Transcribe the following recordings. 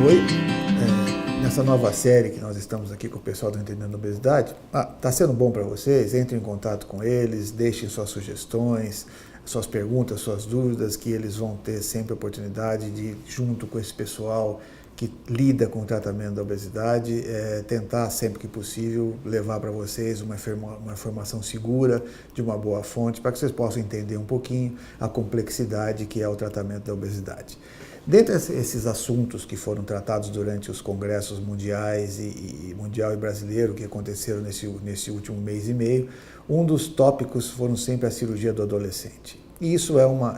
Oi, nessa nova série que nós estamos aqui com o pessoal do Entendendo Obesidade, está sendo bom para vocês? Entrem em contato com eles, deixem suas sugestões, suas perguntas, suas dúvidas, que eles vão ter sempre a oportunidade de, junto com esse pessoal que lida com o tratamento da obesidade, tentar sempre que possível levar para vocês uma informação segura, de uma boa fonte, para que vocês possam entender um pouquinho a complexidade que é o tratamento da obesidade. Dentre esses assuntos que foram tratados durante os congressos mundiais e mundial e brasileiro que aconteceram nesse último mês e meio, um dos tópicos foram sempre a cirurgia do adolescente. E isso é uma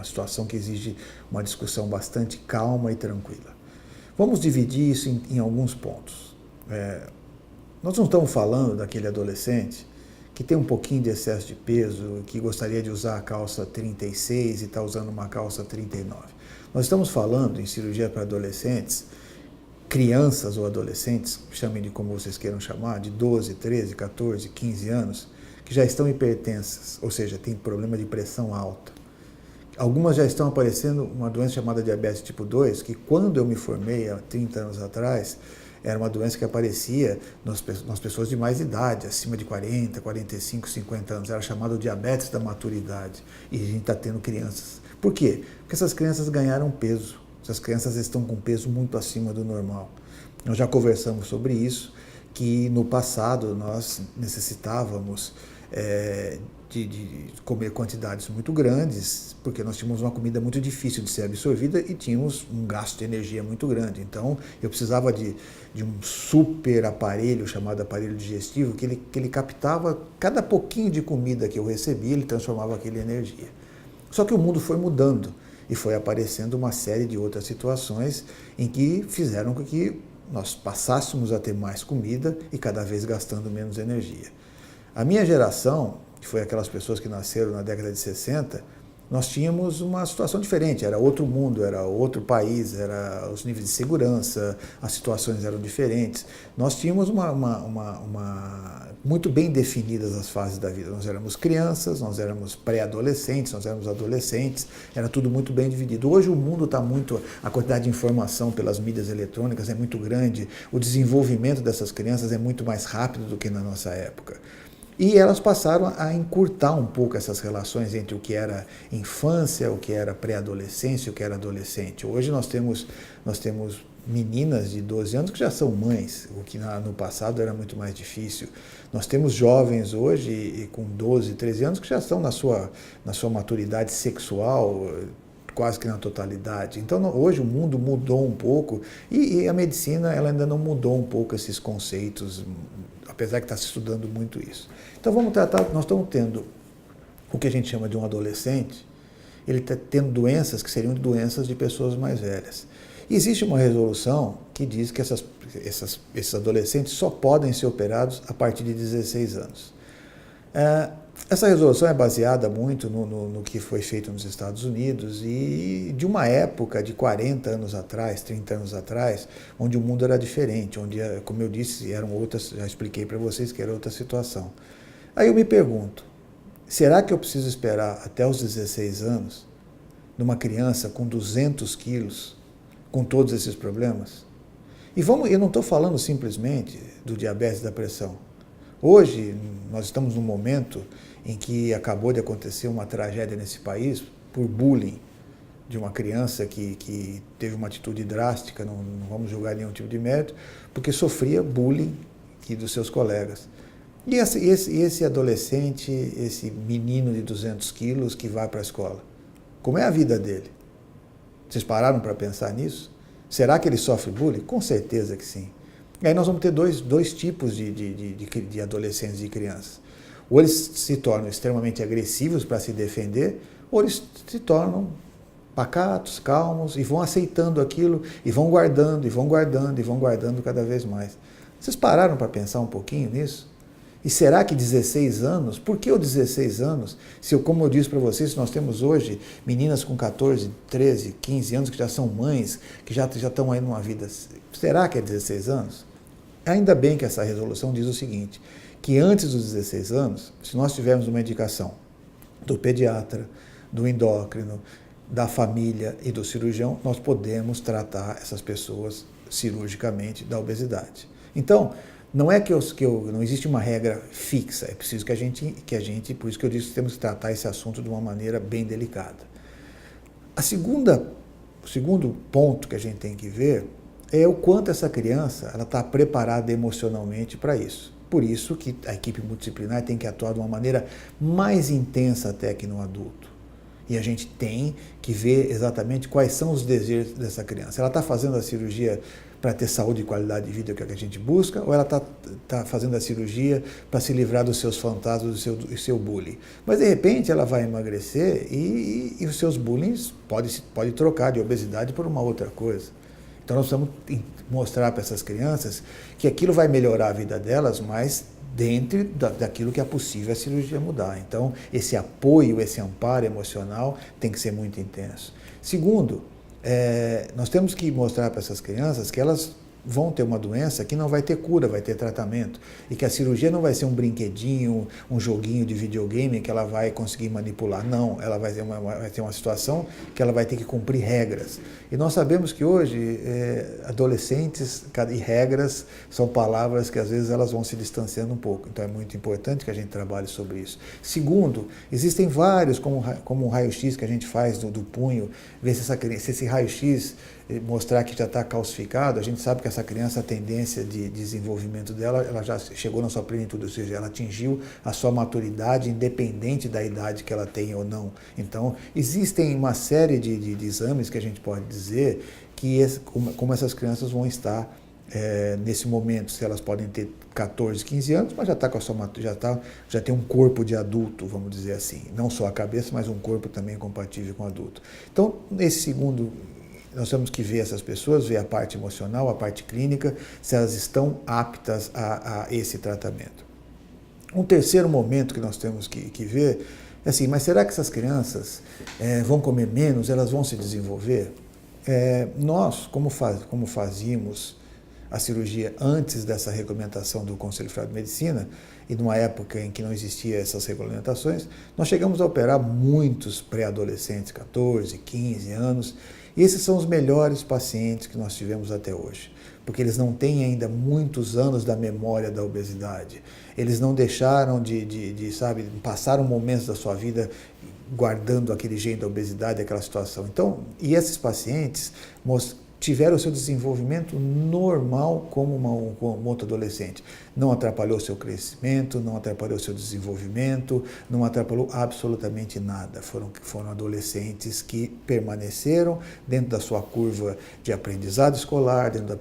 situação que exige uma discussão bastante calma e tranquila. Vamos dividir isso em alguns pontos. Nós não estamos falando daquele adolescente que tem um pouquinho de excesso de peso, que gostaria de usar a calça 36 e está usando uma calça 39. Nós estamos falando em cirurgia para adolescentes, crianças ou adolescentes, chamem de como vocês queiram chamar, de 12, 13, 14, 15 anos, que já estão hipertensas, ou seja, tem problema de pressão alta. Algumas já estão aparecendo uma doença chamada diabetes tipo 2, que quando eu me formei, há 30 anos atrás, era uma doença que aparecia nas pessoas de mais idade, acima de 40, 45, 50 anos. Era chamado diabetes da maturidade. E a gente está tendo crianças. Por quê? Porque essas crianças ganharam peso. Essas crianças estão com peso muito acima do normal. Nós já conversamos sobre isso, que no passado nós necessitávamos de comer quantidades muito grandes, porque nós tínhamos uma comida muito difícil de ser absorvida e tínhamos um gasto de energia muito grande. Então, eu precisava de um super aparelho chamado aparelho digestivo, que ele captava cada pouquinho de comida que eu recebia, ele transformava aquilo em energia. Só que o mundo foi mudando e foi aparecendo uma série de outras situações em que fizeram com que nós passássemos a ter mais comida e cada vez gastando menos energia. A minha geração, que foi aquelas pessoas que nasceram na década de 60, nós tínhamos uma situação diferente, era outro mundo, era outro país, era os níveis de segurança, as situações eram diferentes. Nós tínhamos muito bem definidas as fases da vida. Nós éramos crianças, nós éramos pré-adolescentes, nós éramos adolescentes, era tudo muito bem dividido. Hoje o mundo está muito, a quantidade de informação pelas mídias eletrônicas é muito grande, o desenvolvimento dessas crianças é muito mais rápido do que na nossa época. E elas passaram a encurtar um pouco essas relações entre o que era infância, o que era pré-adolescência, o que era adolescente. Hoje nós temos meninas de 12 anos que já são mães, o que no passado era muito mais difícil. Nós temos jovens hoje com 12, 13 anos que já estão na sua maturidade sexual, quase que na totalidade. Então hoje o mundo mudou um pouco e a medicina ela ainda não mudou um pouco esses conceitos, apesar que está se estudando muito isso. Então vamos tratar, nós estamos tendo o que a gente chama de um adolescente, ele está tendo doenças que seriam doenças de pessoas mais velhas. E existe uma resolução que diz que esses adolescentes só podem ser operados a partir de 16 anos. Essa resolução é baseada muito no que foi feito nos Estados Unidos e de uma época de 40 anos atrás, 30 anos atrás, onde o mundo era diferente, onde, como eu disse, eram outras, já expliquei para vocês que era outra situação. Aí eu me pergunto, será que eu preciso esperar até os 16 anos numa criança com 200 quilos, com todos esses problemas? E eu não estou falando simplesmente do diabetes e da pressão. Hoje, nós estamos num momento em que acabou de acontecer uma tragédia nesse país por bullying de uma criança que teve uma atitude drástica, não vamos julgar nenhum tipo de mérito, porque sofria bullying dos seus colegas. E esse adolescente, esse menino de 200 quilos que vai para a escola, como é a vida dele? Vocês pararam para pensar nisso? Será que ele sofre bullying? Com certeza que sim. E aí nós vamos ter dois tipos de adolescentes e crianças. Ou eles se tornam extremamente agressivos para se defender, ou eles se tornam pacatos, calmos, e vão aceitando aquilo, e vão guardando, e vão guardando, e vão guardando cada vez mais. Vocês pararam para pensar um pouquinho nisso? E será que 16 anos? Por que os 16 anos? Como eu disse para vocês, nós temos hoje meninas com 14, 13, 15 anos que já são mães, que já estão aí numa vida. Será que é 16 anos? Ainda bem que essa resolução diz o seguinte, que antes dos 16 anos, se nós tivermos uma indicação do pediatra, do endócrino, da família e do cirurgião, nós podemos tratar essas pessoas cirurgicamente da obesidade. Então, não é que não existe uma regra fixa, é preciso que a gente, por isso que eu disse que temos que tratar esse assunto de uma maneira bem delicada. O segundo ponto que a gente tem que ver é o quanto essa criança está preparada emocionalmente para isso. Por isso que a equipe multidisciplinar tem que atuar de uma maneira mais intensa até que no adulto. E a gente tem que ver exatamente quais são os desejos dessa criança. Ela está fazendo a cirurgia para ter saúde e qualidade de vida, que é o que a gente busca, ou ela está fazendo a cirurgia para se livrar dos seus fantasmas, do seu bullying. Mas, de repente, ela vai emagrecer e os seus bullying pode trocar de obesidade por uma outra coisa. Então, nós precisamos mostrar para essas crianças que aquilo vai melhorar a vida delas, mas dentro daquilo que é possível a cirurgia mudar. Então, esse apoio, esse amparo emocional tem que ser muito intenso. Segundo, nós temos que mostrar para essas crianças que elas vão ter uma doença que não vai ter cura, vai ter tratamento. E que a cirurgia não vai ser um brinquedinho, um joguinho de videogame que ela vai conseguir manipular. Não, ela vai ter uma situação que ela vai ter que cumprir regras. E nós sabemos que hoje, adolescentes e regras são palavras que às vezes elas vão se distanciando um pouco. Então é muito importante que a gente trabalhe sobre isso. Segundo, existem vários, como um raio-x que a gente faz do punho, ver se esse raio-x mostrar que já está calcificado, a gente sabe que essa criança, a tendência de desenvolvimento dela, ela já chegou na sua plenitude, ou seja, ela atingiu a sua maturidade independente da idade que ela tem ou não. Então, existem uma série de exames que a gente pode dizer que como essas crianças vão estar nesse momento, se elas podem ter 14, 15 anos, mas já está com a sua já tem um corpo de adulto, vamos dizer assim, não só a cabeça, mas um corpo também compatível com adulto. Então, nesse segundo, nós temos que ver essas pessoas, ver a parte emocional, a parte clínica, se elas estão aptas a esse tratamento. Um terceiro momento que nós temos que ver é assim, mas será que essas crianças vão comer menos, elas vão se desenvolver? Nós, como fazíamos a cirurgia antes dessa regulamentação do Conselho Federal de Medicina, e numa época em que não existiam essas regulamentações, nós chegamos a operar muitos pré-adolescentes, 14, 15 anos, e esses são os melhores pacientes que nós tivemos até hoje, porque eles não têm ainda muitos anos da memória da obesidade. Eles não deixaram sabe, passaram momentos da sua vida guardando aquele gene da obesidade, aquela situação. Então, e esses pacientes tiveram o seu desenvolvimento normal como um outro adolescente. Não atrapalhou seu crescimento, não atrapalhou seu desenvolvimento, não atrapalhou absolutamente nada. Foram adolescentes que permaneceram dentro da sua curva de aprendizado escolar, dentro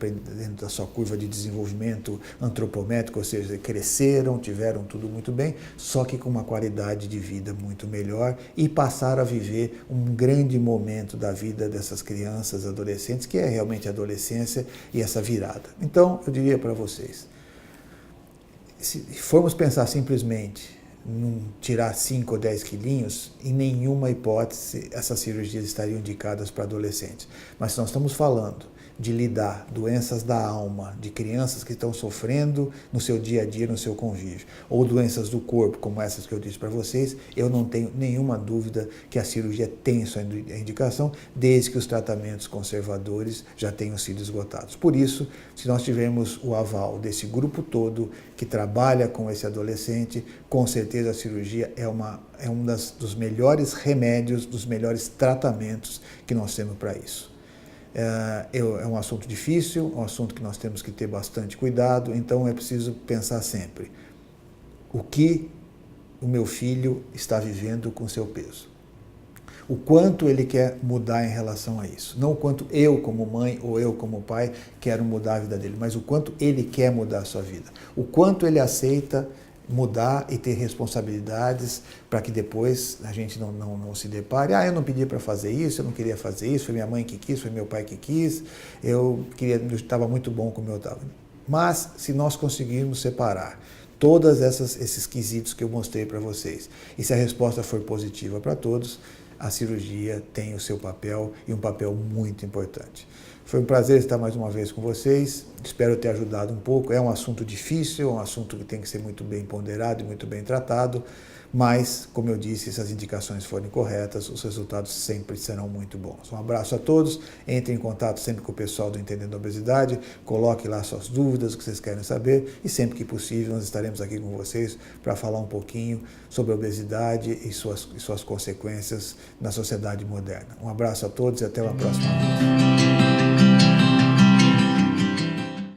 da sua curva de desenvolvimento antropométrico, ou seja, cresceram, tiveram tudo muito bem, só que com uma qualidade de vida muito melhor e passaram a viver um grande momento da vida dessas crianças, adolescentes, que é realmente a adolescência e essa virada. Então, eu diria para vocês, se formos pensar simplesmente em tirar 5 ou 10 quilinhos, em nenhuma hipótese essas cirurgias estariam indicadas para adolescentes. Mas se nós estamos falando de lidar doenças da alma, de crianças que estão sofrendo no seu dia a dia, no seu convívio, ou doenças do corpo, como essas que eu disse para vocês, eu não tenho nenhuma dúvida que a cirurgia tem sua indicação, desde que os tratamentos conservadores já tenham sido esgotados. Por isso, se nós tivermos o aval desse grupo todo que trabalha com esse adolescente, com certeza a cirurgia é um dos melhores remédios, dos melhores tratamentos que nós temos para isso. É um assunto difícil, um assunto que nós temos que ter bastante cuidado, então é preciso pensar sempre o que o meu filho está vivendo com seu peso. O quanto ele quer mudar em relação a isso. Não o quanto eu como mãe ou eu como pai quero mudar a vida dele, mas o quanto ele quer mudar a sua vida. O quanto ele aceita mudar e ter responsabilidades para que depois a gente não se depare. Eu não pedi para fazer isso, eu não queria fazer isso, foi minha mãe que quis, foi meu pai que quis, eu estava muito bom como eu estava. Mas se nós conseguirmos separar todos esses quesitos que eu mostrei para vocês, e se a resposta for positiva para todos, a cirurgia tem o seu papel e um papel muito importante. Foi um prazer estar mais uma vez com vocês, espero ter ajudado um pouco. É um assunto difícil, é um assunto que tem que ser muito bem ponderado e muito bem tratado, mas, como eu disse, se as indicações forem corretas, os resultados sempre serão muito bons. Um abraço a todos, entre em contato sempre com o pessoal do Entendendo a Obesidade, coloque lá suas dúvidas, o que vocês querem saber, e sempre que possível nós estaremos aqui com vocês para falar um pouquinho sobre a obesidade e suas consequências na sociedade moderna. Um abraço a todos e até uma próxima vez.